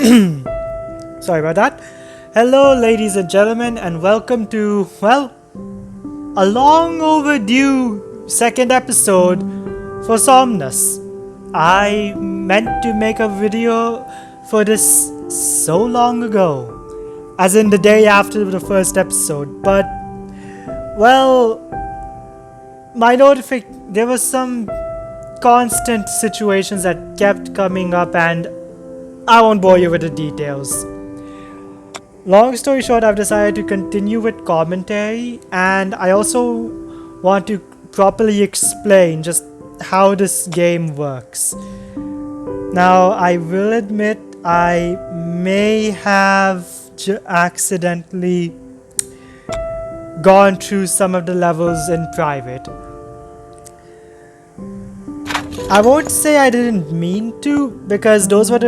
Sorry about that. Hello, ladies and gentlemen, and welcome to, well, a long overdue second episode for Somnus. I meant to make a video for this so long ago, as in the day after the first episode, but, well, there was some constant situations that kept coming up, and I won't bore you with the details. Long story short, I've decided to continue with commentary, and I also want to properly explain just how this game works. Now, I will admit I may have accidentally gone through some of the levels in private. I won't say I didn't mean to, because those were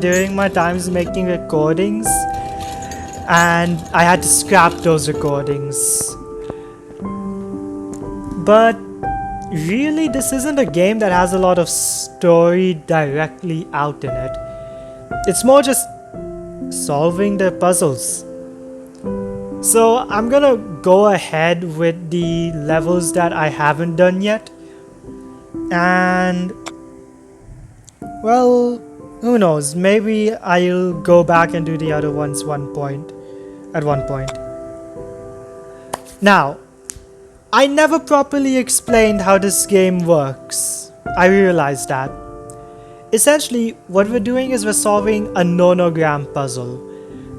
during my times making recordings, and I had to scrap those recordings. But really, this isn't a game that has a lot of story directly out in it. It's more just solving the puzzles. So I'm gonna go ahead with the levels that I haven't done yet. And, well, who knows, maybe I'll go back and do the other ones at one point. Now, I never properly explained how this game works. I realized that. Essentially, what we're doing is we're solving a nonogram puzzle.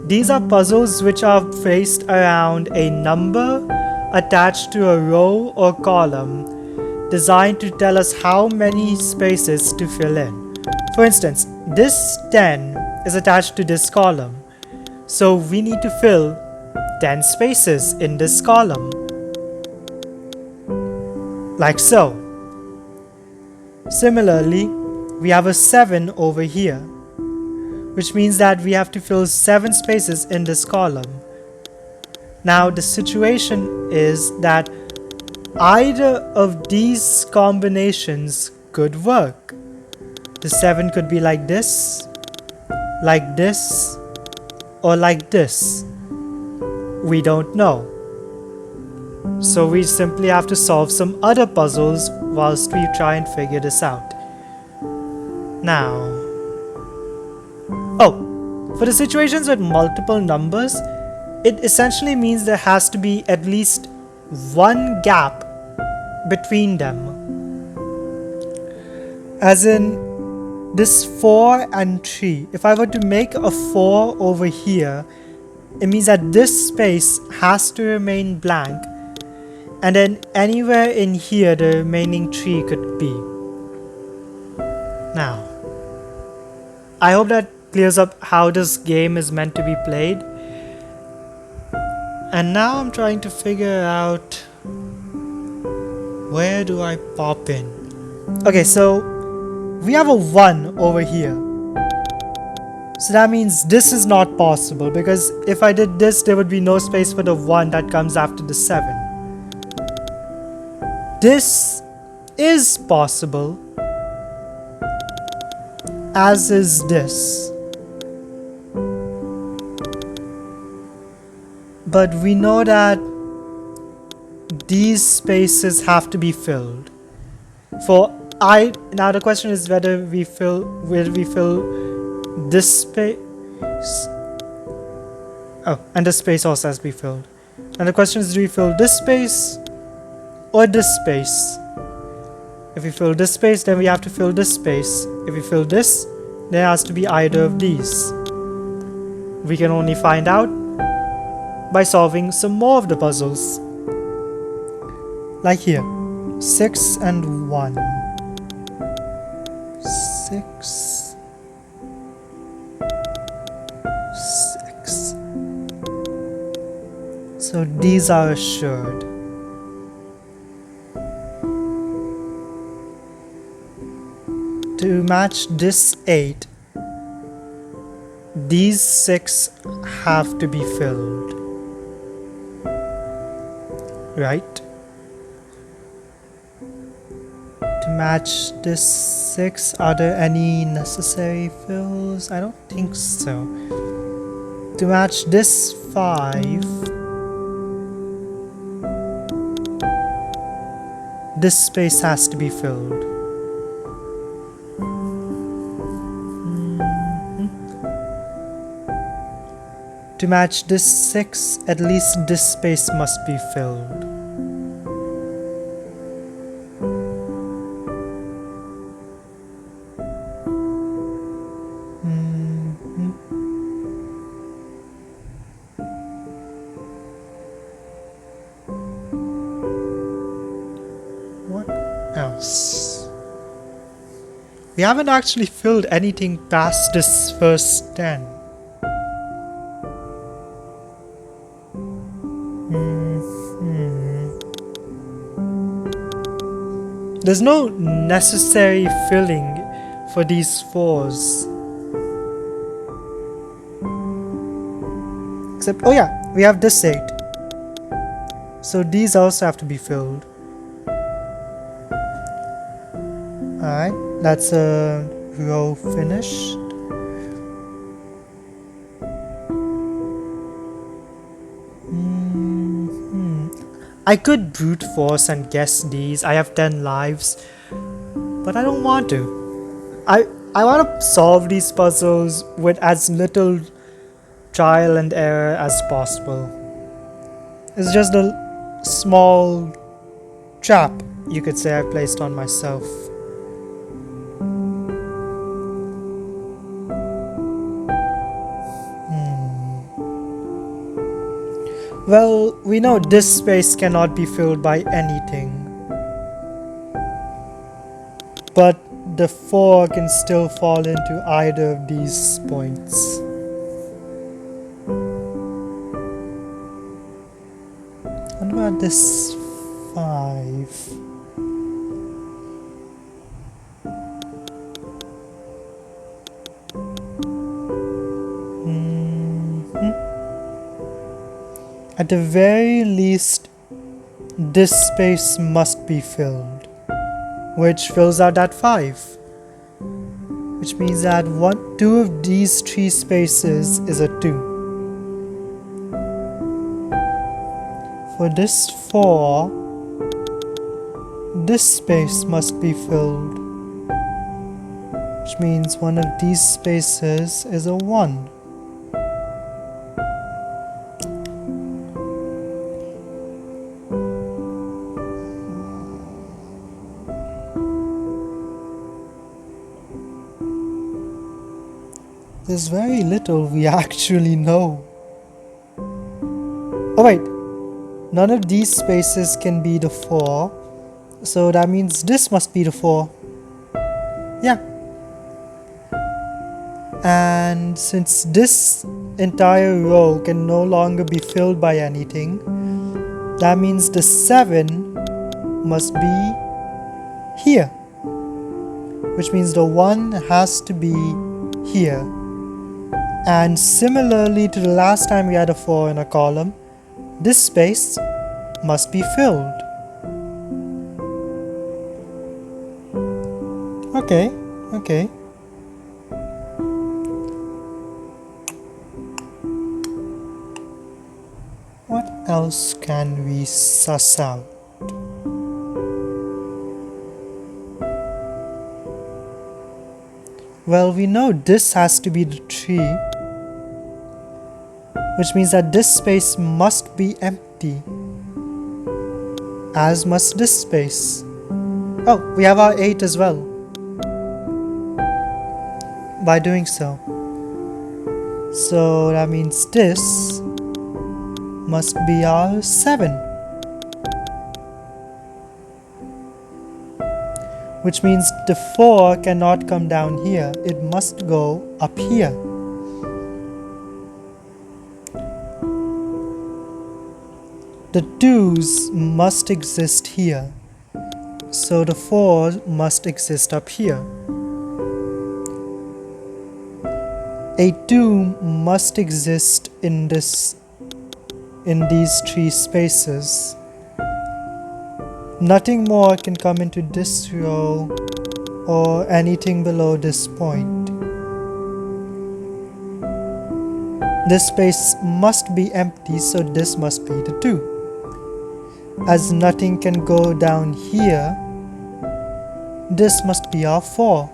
These are puzzles which are placed around a number attached to a row or column, designed to tell us how many spaces to fill in. For instance, this 10 is attached to this column, so we need to fill 10 spaces in this column. Like so. Similarly, we have a 7 over here, which means that we have to fill 7 spaces in this column. Now, the situation is that either of these combinations could work. The 7 could be like this, or like this. We don't know. So we simply have to solve some other puzzles whilst we try and figure this out. Now, for the situations with multiple numbers, it essentially means there has to be at least one gap between them. As in this 4 and 3. If I were to make a 4 over here, it means that this space has to remain blank, and then anywhere in here the remaining 3 could be. Now, I hope that clears up how this game is meant to be played. And now I'm trying to figure out, where do I pop in? Okay, so we have a 1 over here. So that means this is not possible, because if I did this, there would be no space for the 1 that comes after the 7. This is possible, as is this. But we know that these spaces have to be filled. Now the question is whether we fill this space. Oh, and this space also has to be filled. And the question is, do we fill this space or this space? If we fill this space, then we have to fill this space. If we fill this, there has to be either of these. We can only find out by solving some more of the puzzles. Like here, 6 and 1. 6. 6. So these are assured. To match this 8, these 6 have to be filled. Right? To match this 6, are there any necessary fills? I don't think so. To match this 5, this space has to be filled. To match this 6, at least this space must be filled. What else? We haven't actually filled anything past this first 10. There's no necessary filling for these 4s. Except, oh yeah, we have this 8. So these also have to be filled. Alright, that's a row finished. I could brute force and guess these. I have 10 lives, but I don't want to. I want to solve these puzzles with as little trial and error as possible. It's just a small trap, you could say, I placed on myself. Well, we know this space cannot be filled by anything. But the 4 can still fall into either of these points. What about this 5? At the very least, this space must be filled, which fills out that 5. Which means that 2 of these 3 spaces is a 2. For this 4, this space must be filled, which means one of these spaces is a 1. There's very little we actually know. Oh wait, none of these spaces can be the 4, so that means this must be the 4. Yeah. And since this entire row can no longer be filled by anything, that means the 7 must be here. Which means the 1 has to be here. And similarly to the last time we had a 4 in a column, this space must be filled. Okay. What else can we suss out? Well, we know this has to be the 3, which means that this space must be empty, as must this space. Oh, we have our 8 as well. By doing so. So that means this must be our 7. Which means the 4 cannot come down here, it must go up here. The 2's must exist here, so the 4 must exist up here. A 2 must exist in these 3 spaces, Nothing more can come into this row or anything below this point. This space must be empty, so this must be the 2. As nothing can go down here, this must be our 4.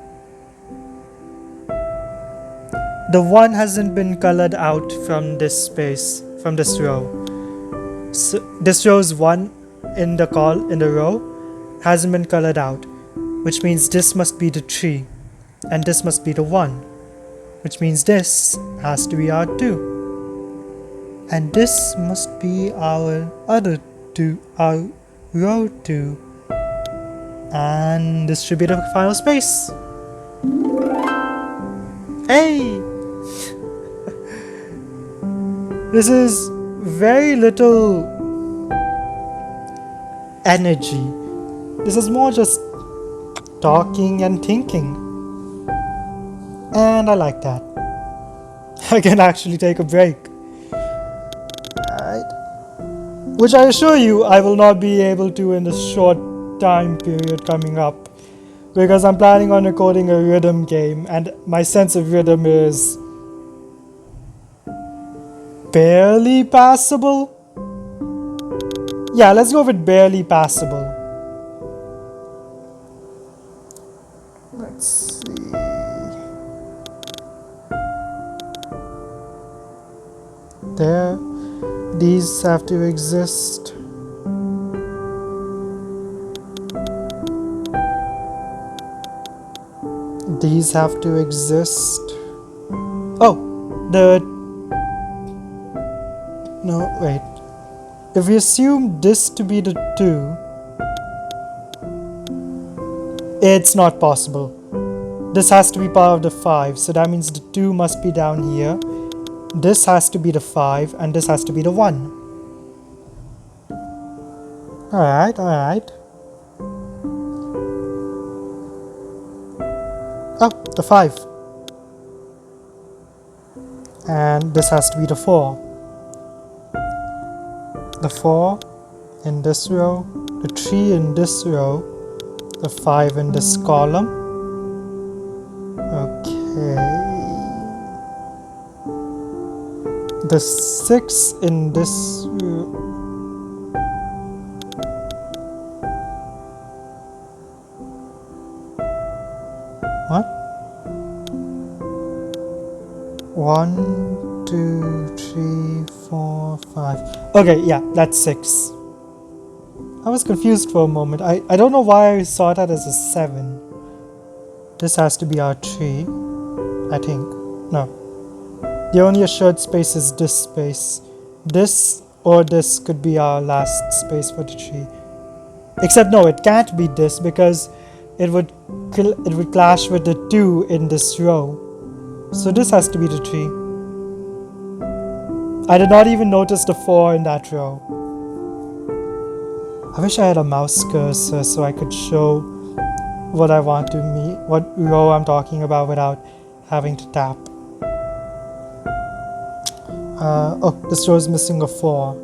The 1 hasn't been colored out from this space, from this row. So this row's 1 in the row hasn't been colored out, which means this must be the 3, and this must be the 1, which means this has to be our 2, and this must be our other 2, our row 2, and this should be the final space. Hey! This is very little energy. This is more just talking and thinking. And I like that. I can actually take a break. Alright. Which I assure you I will not be able to in the short time period coming up. Because I'm planning on recording a rhythm game, and my sense of rhythm is barely passable. Yeah, let's go with barely passable. Let's see. There. These have to exist. These have to exist. Oh, no, wait. If we assume this to be the 2, it's not possible. This has to be part of the 5, so that means the 2 must be down here. This has to be the 5, and this has to be the 1. Alright, alright. Oh, the 5. And this has to be the 4. The 4 in this row, the 3 in this row, the 5 in this column. Okay. The 6 in this row. What? 1, 2, 3, 4, 5. Okay, yeah, that's 6. I was confused for a moment. I don't know why I saw that as a 7. This has to be our 3, I think. No. The only assured space is this space. This or this could be our last space for the 3. Except no, it can't be this because it would clash with the 2 in this row. So this has to be the 3. I did not even notice the 4 in that row. I wish I had a mouse cursor so I could show what I want to what row I'm talking about without having to tap. Oh, this row is missing a 4.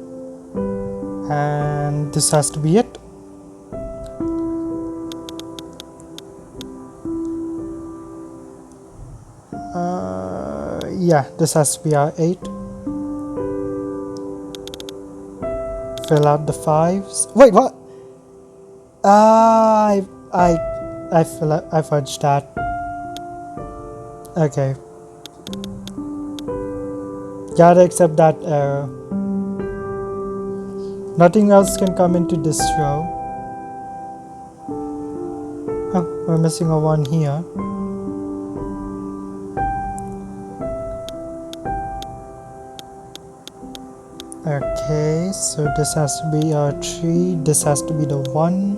And this has to be it. Yeah, this has to be our 8. Fill out the 5s. Wait, what? I fudged that. Okay. Gotta accept that error. Nothing else can come into this row. Oh, we're missing a 1 here. Okay, so this has to be our 3, this has to be the 1.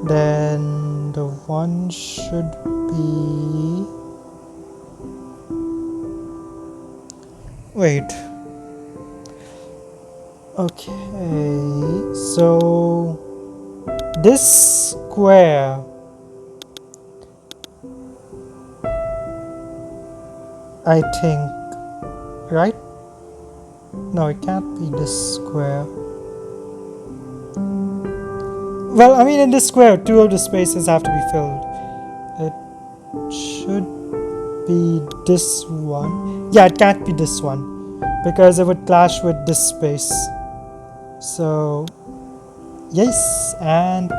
Then the 1 should be... Wait. Okay, so this square I think, right? No, it can't be this square. Well, I mean, in this square, 2 of the spaces have to be filled. It should be this one. Yeah, it can't be this one because it would clash with this space. So, yes, and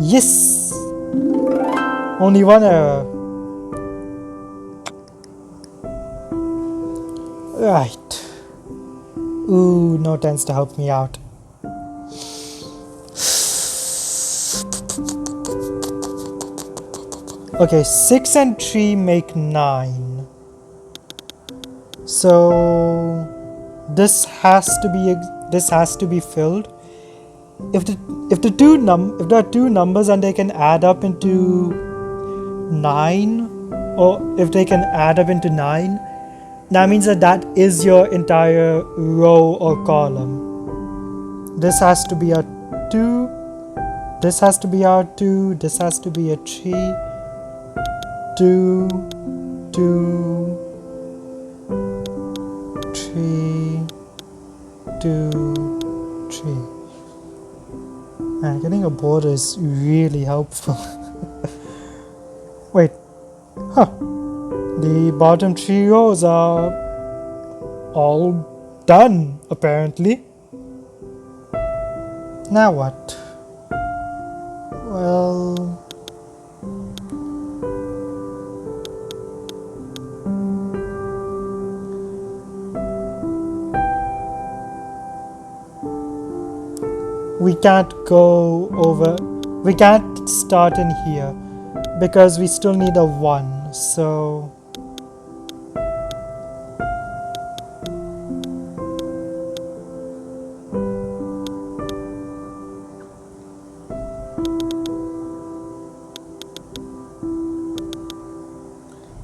yes! Only one error. Right. Ooh, no tends to help me out. Okay, 6 and 3 make 9. So this has to be filled. If there are two numbers and they can add up into 9, or if they can add up into 9, that means that is your entire row or column. This has to be a 2, this has to be a 2, this has to be a 3, 2, 2, 3, 2, 3. Man, getting a border is really helpful. Wait, the bottom 3 rows are all done, apparently. Now what? Well... we can't start in here because we still need a 1, so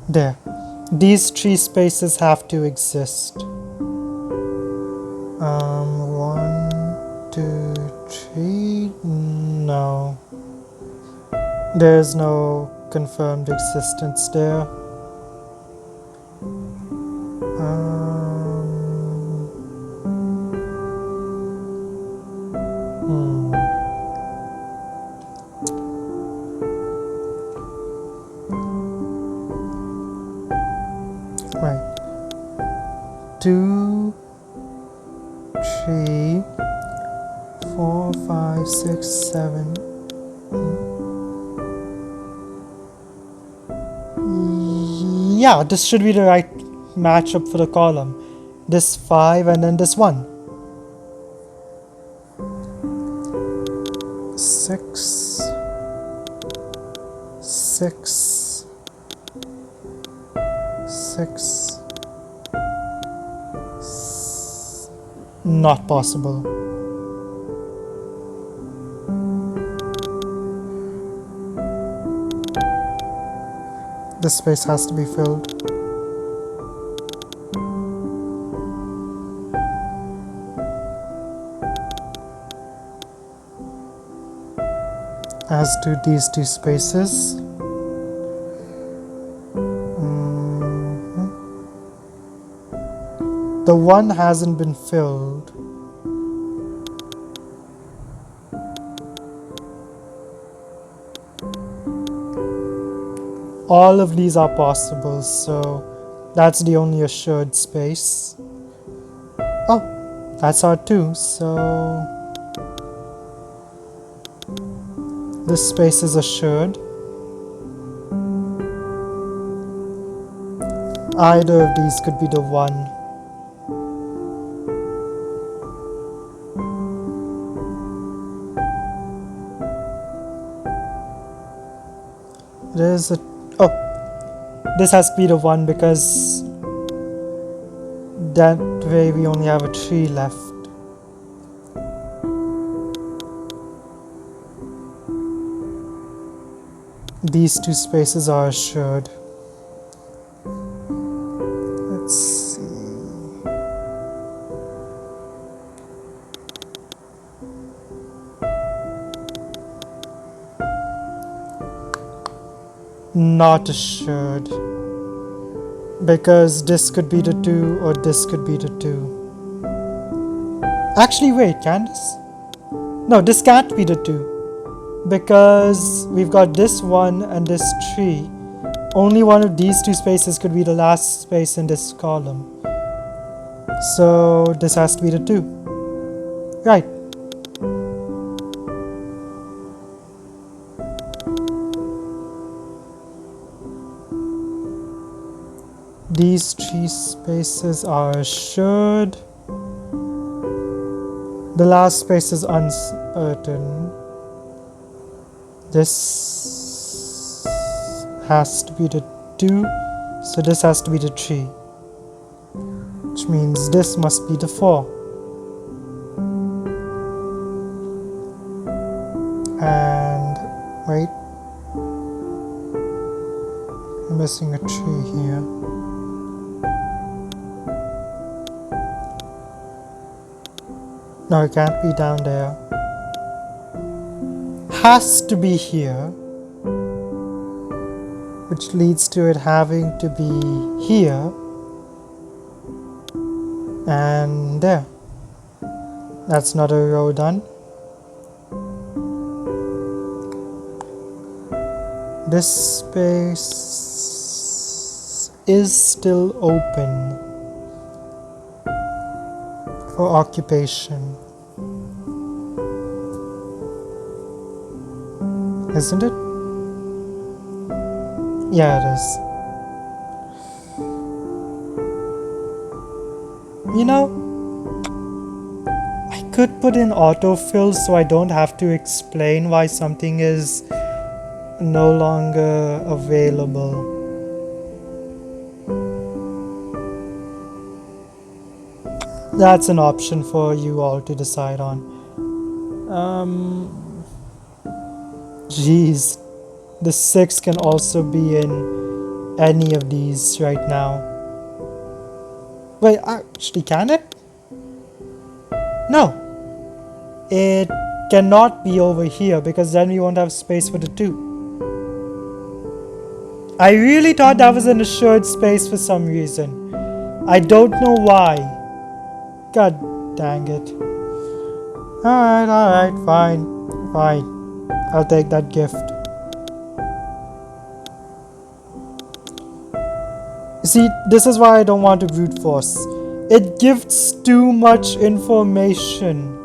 there. These 3 spaces have to exist. 1, 2, 3. No. There's no confirmed existence there. Right. 2, 3, 4, 5, 6, 7. Yeah, this should be the right matchup for the column. This 5 and then this 1. 6, 6, 6. Not possible. This space has to be filled. As do these 2 spaces. The 1 hasn't been filled. All of these are possible, so that's the only assured space. Oh, that's our 2, so this space is assured. Either of these could be the 1. There's a... oh, this has to be the 1 because that way we only have a 3 left. These 2 spaces are assured. Let's see. Not assured. Because this could be the 2 or this could be the 2. Actually, wait, Candace? No, this can't be the 2. Because we've got this 1 and this 3. Only one of these 2 spaces could be the last space in this column. So this has to be the 2. Right. These 3 spaces are assured. The last space is uncertain. This has to be the 2, so this has to be the 3. Which means this must be the 4. And wait. I'm missing a 3 here. No, it can't be down there. Has to be here, which leads to it having to be here and there. That's not a row done. This space is still open for occupation. Isn't it? Yeah, it is. You know, I could put in autofill so I don't have to explain why something is no longer available. That's an option for you all to decide on. Jeez, the 6 can also be in any of these right now. Wait, actually, can it? No. It cannot be over here because then we won't have space for the 2. I really thought that was an assured space for some reason. I don't know why. God dang it. Alright, fine. I'll take that gift. See, this is why I don't want to brute force. It gives too much information.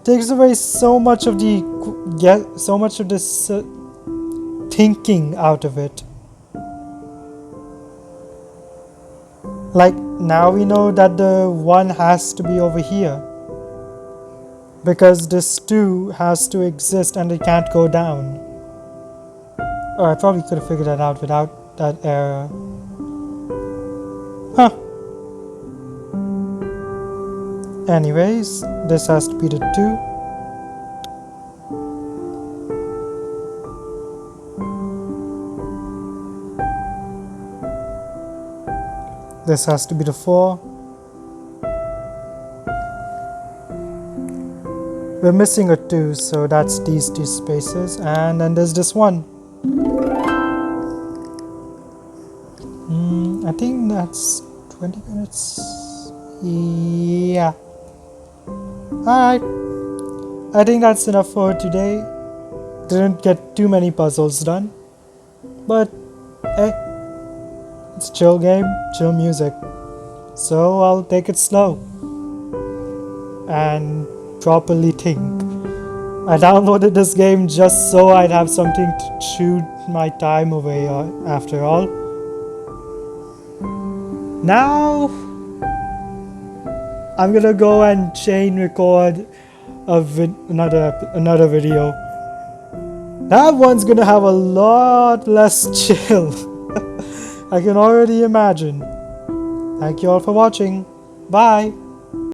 Takes away so much of the this thinking out of it. Like, now we know that the 1 has to be over here. Because this 2 has to exist and it can't go down. Oh, I probably could have figured that out without that error. Huh. Anyways, this has to be the 2. This has to be the 4. We're missing a 2, so that's these 2 spaces. And then there's this 1. I think that's 20 minutes. Yeah. Alright. I think that's enough for today. Didn't get too many puzzles done. But, hey. It's a chill game, chill music. So I'll take it slow. And properly think. I downloaded this game just so I'd have something to chew my time away after all. Now I'm gonna go and chain record another video. That one's gonna have a lot less chill. I can already imagine. Thank you all for watching. Bye.